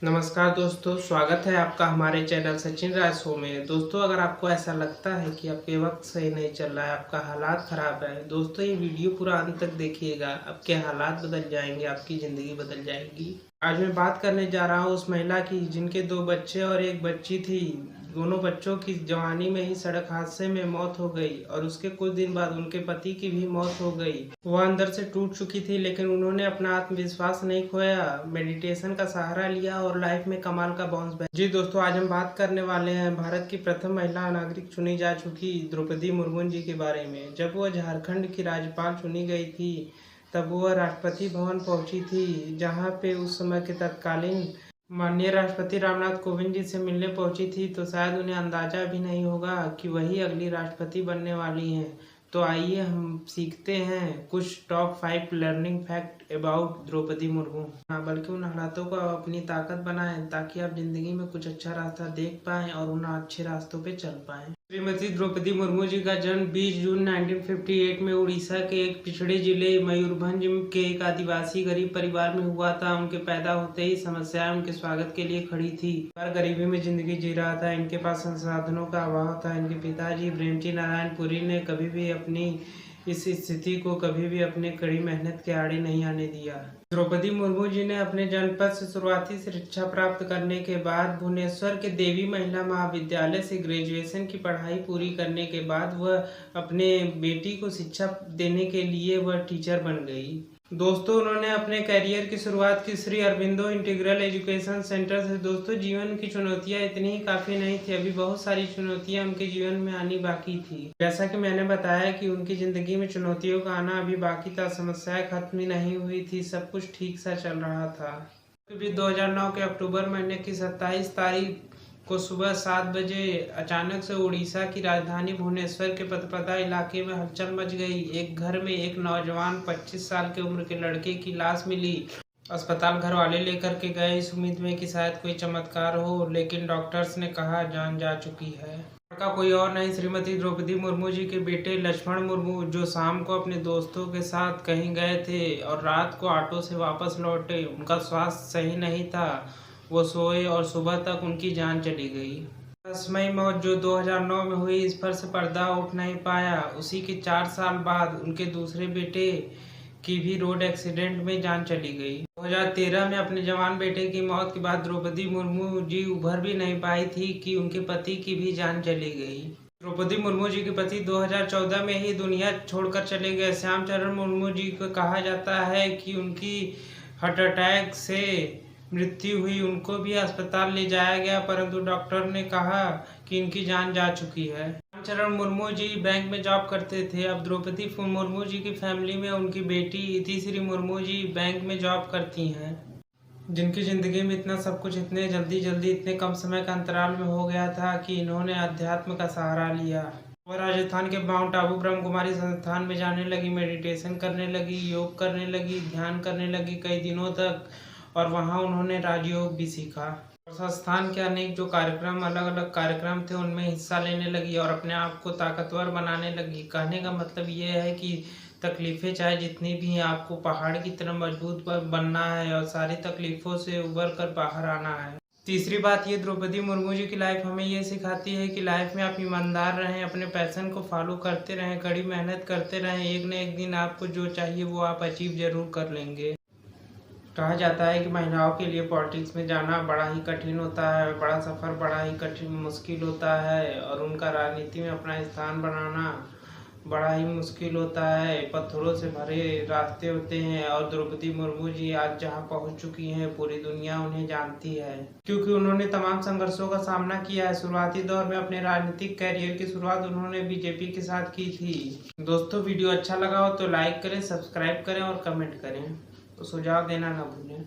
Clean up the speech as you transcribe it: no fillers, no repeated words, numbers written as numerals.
नमस्कार दोस्तों, स्वागत है आपका हमारे चैनल सचिन राय शो में। दोस्तों, अगर आपको ऐसा लगता है कि आपके वक्त सही नहीं चल रहा है, आपका हालात ख़राब है, दोस्तों ये वीडियो पूरा अंत तक देखिएगा। आपके हालात बदल जाएंगे, आपकी ज़िंदगी बदल जाएगी। आज मैं बात करने जा रहा हूँ उस महिला की जिनके 2 बच्चे और 1 बच्ची थी। दोनों बच्चों की जवानी में ही सड़क हादसे में मौत हो गई और उसके कुछ दिन बाद उनके पति की भी मौत हो गई। वह अंदर से टूट चुकी थी, लेकिन उन्होंने अपना आत्मविश्वास नहीं खोया, मेडिटेशन का सहारा लिया और लाइफ में कमाल का बाउंस बैक। जी दोस्तों, आज हम बात करने वाले हैं भारत की प्रथम महिला नागरिक चुनी जा चुकी द्रौपदी मुर्मू जी के बारे में। जब वह झारखंड की राज्यपाल चुनी गई थी, तब वह राष्ट्रपति भवन पहुंची थी, जहां पे उस समय के तत्कालीन माननीय राष्ट्रपति रामनाथ कोविंद जी से मिलने पहुंची थी। तो शायद उन्हें अंदाजा भी नहीं होगा कि वही अगली राष्ट्रपति बनने वाली हैं। तो आइए हम सीखते हैं कुछ top 5 learning fact about Draupadi Murmu. हाँ, बल्कि उन हालातों को अपनी ताकत बनाएं ताकि आप जिंदगी में कुछ अच्छा रास्ता देख पाएं और उन अच्छे रास्तों पे चल पाएं। श्रीमती द्रौपदी मुर्मू जी का जन्म 20 जून 1958 में उड़ीसा के एक पिछड़े जिले मयूरभंज के एक आदिवासी गरीब परिवार में हुआ था। उनके पैदा होते ही समस्याएं उनके स्वागत के लिए खड़ी थी। पर गरीबी में जिंदगी जी रहा था, इनके पास संसाधनों का अभाव था। इनके पिताजी प्रेमजी नारायण पुरी ने कभी भी अपनी इस स्थिति को कभी भी अपने कड़ी मेहनत के आड़े नहीं आने दिया। द्रौपदी मुर्मू जी ने अपने जनपद से शुरुआती शिक्षा प्राप्त करने के बाद भुवनेश्वर के देवी महिला महाविद्यालय से ग्रेजुएशन की पढ़ाई पूरी करने के बाद वह अपने बेटी को शिक्षा देने के लिए वह टीचर बन गई। दोस्तों, उन्होंने अपने करियर की शुरुआत की Shri Aurobindo integral education centre से। दोस्तों, जीवन की चुनौतियां इतनी ही काफ़ी नहीं थी, अभी बहुत सारी चुनौतियां उनके जीवन में आनी बाकी थी। जैसा कि मैंने बताया कि उनकी ज़िंदगी में चुनौतियों का आना अभी बाकी था, समस्याएं खत्म ही नहीं हुई थी, सब कुछ ठीक सा चल रहा था। फिर 2009 के अक्टूबर महीने की 27 तारीख को सुबह 7 बजे अचानक से उड़ीसा की राजधानी भुवनेश्वर के पतपदा इलाके में हलचल मच गई। एक घर में एक नौजवान 25 साल की उम्र के लड़के की लाश मिली। अस्पताल घर वाले लेकर के गए इस उम्मीद में कि शायद कोई चमत्कार हो, लेकिन डॉक्टर्स ने कहा जान जा चुकी है। लड़का कोई और नहीं, श्रीमती द्रौपदी मुर्मू जी के बेटे लक्ष्मण मुर्मू, जो शाम को अपने दोस्तों के साथ कहीं गए थे और रात को ऑटो से वापस लौटे। उनका स्वास्थ्य सही नहीं था, वो सोए और सुबह तक उनकी जान चली गई। रहस्यमयी मौत जो 2009 में हुई, इस पर से पर्दा उठ नहीं पाया। उसी के 4 साल बाद उनके दूसरे बेटे की भी रोड एक्सीडेंट में जान चली गई। 2013 में अपने जवान बेटे की मौत के बाद द्रौपदी मुर्मू जी उभर भी नहीं पाई थी कि उनके पति की भी जान चली गई। द्रौपदी मुर्मू जी के पति 2014 में ही दुनिया छोड़कर चले गए। श्याम चरण मुर्मू जी को कहा जाता है कि उनकी हार्ट अटैक से मृत्यु हुई। उनको भी अस्पताल ले जाया गया, परंतु डॉक्टर ने कहा कि इनकी जान जा चुकी है। रामचरण मुर्मू जी बैंक में जॉब करते थे। अब द्रौपदी मुर्मू जी की फैमिली में उनकी बेटी इतिश्री मुर्मू जी बैंक में जॉब करती हैं, जिनकी ज़िंदगी में इतना सब कुछ इतने जल्दी इतने कम समय का अंतराल में हो गया था कि इन्होंने अध्यात्म का सहारा लिया। वह राजस्थान के माउंट आबू ब्रह्म कुमारी संस्थान में जाने लगी, मेडिटेशन करने लगी, योग करने लगी, ध्यान करने लगी कई दिनों तक, और वहाँ उन्होंने राजयोग भी सीखा। और संस्थान के अनेक जो कार्यक्रम अलग अलग कार्यक्रम थे उनमें हिस्सा लेने लगी और अपने आप को ताकतवर बनाने लगी। कहने का मतलब ये है कि तकलीफ़ें चाहे जितनी भी हैं, आपको पहाड़ की तरह मजबूत बनना है और सारी तकलीफ़ों से उबर कर बाहर आना है। तीसरी बात ये, द्रौपदी मुर्मू जी की लाइफ हमें ये सिखाती है कि लाइफ में आप ईमानदार रहें, अपने पैशन को फॉलो करते रहें, कड़ी मेहनत करते रहें। एक न एक दिन आपको जो चाहिए वो आप अचीव ज़रूर कर लेंगे। कहा जाता है कि महिलाओं के लिए पॉलिटिक्स में जाना बड़ा ही कठिन होता है, बड़ा सफ़र बड़ा ही कठिन मुश्किल होता है, और उनका राजनीति में अपना स्थान बनाना बड़ा ही मुश्किल होता है। पत्थरों से भरे रास्ते होते हैं, और द्रौपदी मुर्मू जी आज जहां पहुंच चुकी हैं, पूरी दुनिया उन्हें जानती है, क्योंकि उन्होंने तमाम संघर्षों का सामना किया है। शुरुआती दौर में अपने राजनीतिक कैरियर की शुरुआत उन्होंने बीजेपी के साथ की थी। दोस्तों, वीडियो अच्छा लगा हो तो लाइक करें, सब्सक्राइब करें और कमेंट करें। तो सुझाव देना ना भूलें।